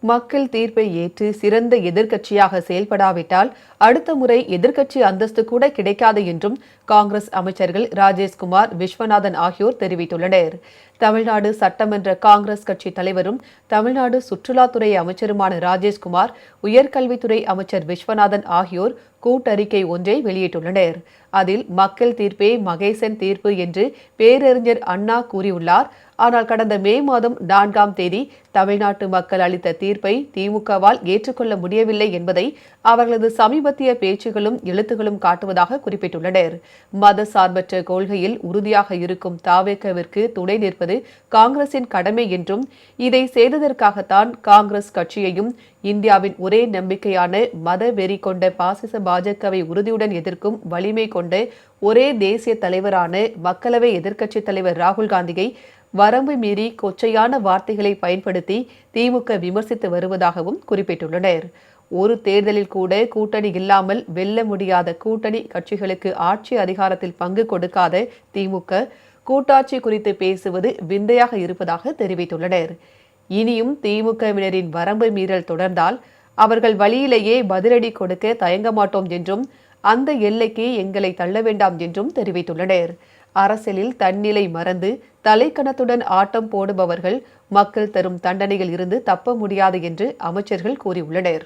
மக்கள் தீர்ப்பை ஏற்று சிறந்த எதிர்க்கட்சியாக செயல்படாவிட்டால் அடுத்த முறை எதிர்க்கட்சி அந்தஸ்து கூட கிடைக்காது என்றும் காங்கிரஸ் அமைச்சர்கள் ராஜேஷ்குமார், விஸ்வநாதன் ஆகியோர் தெரிவித்துள்ளனர். தமிழ்நாடு சட்டமன்ற காங்கிரஸ் கட்சி தலைவரும் தமிழ்நாடு சுற்றுலாத்துறை அமைச்சருமான ராஜேஷ்குமார், உயர்கல்வித்துறை அமைச்சர் விஸ்வநாதன் ஆகியோர் கூட்டறிக்கை ஒன்றை வெளியிட்டுள்ளனர். அதில் மக்கள் தீர்ப்பே மகேசன் தீர்ப்பு என்று பேரறிஞர் அண்ணா கூறியுள்ளார். ஆனால் கடந்த மே மாதம் 4ஆம் தேதி தமிழ்நாட்டு மக்கள் அளித்த தீர்ப்பை திமுகவால் ஏற்றுக்கொள்ள முடியவில்லை என்பதை அவர்களது சமீபத்திய பேச்சுகளும் எழுத்துகளும் காட்டுவதாக குறிப்பிட்டுள்ளனர். மத சார்பற்ற கொள்கையில் உறுதியாக இருக்கும் தாவேகவிற்கு துணை நிற்பது காங்கிரசின் கடமை என்றும், இதை செய்ததற்காகத்தான் காங்கிரஸ் கட்சியையும் இந்தியாவின் ஒரே நம்பிக்கையான மத வெறி கொண்ட பாசிச பாஜகவை உறுதியுடன் எதிர்க்கும் வலிமை கொண்ட ஒரே தேசிய தலைவரான மக்களவை எதிர்க்கட்சித் தலைவர் ராகுல் காந்தியை வரம்பு மீறி கொச்சையான வார்த்தைகளை பயன்படுத்தி திமுக விமர்சித்து வருவதாகவும் குறிப்பிட்டுள்ளனர். ஒரு தேர்தலில் கூட கூட்டணி இல்லாமல் வெல்ல முடியாத கூட்டணி கட்சிகளுக்கு ஆட்சி அதிகாரத்தில் பங்கு கொடுக்காத திமுக கூட்டாட்சி குறித்து பேசுவது விந்தையாக இருப்பதாக தெரிவித்துள்ளனர். இனியும் திமுகவினரின் வரம்பு மீறல் தொடர்ந்தால் அவர்கள் வழியிலேயே பதிலடி கொடுக்க தயங்க மாட்டோம் என்றும், அந்த எல்லைக்கு எங்களை தள்ள வேண்டாம் என்றும் தெரிவித்துள்ளனர். அரசியலில் தன்னிலை மறந்து தலைக்கணத்துடன் ஆட்டம் போடுபவர்கள் மக்கள் தரும் தண்டனையில் இருந்து தப்ப முடியாது என்று அமைச்சர்கள் கூறியுள்ளனர்.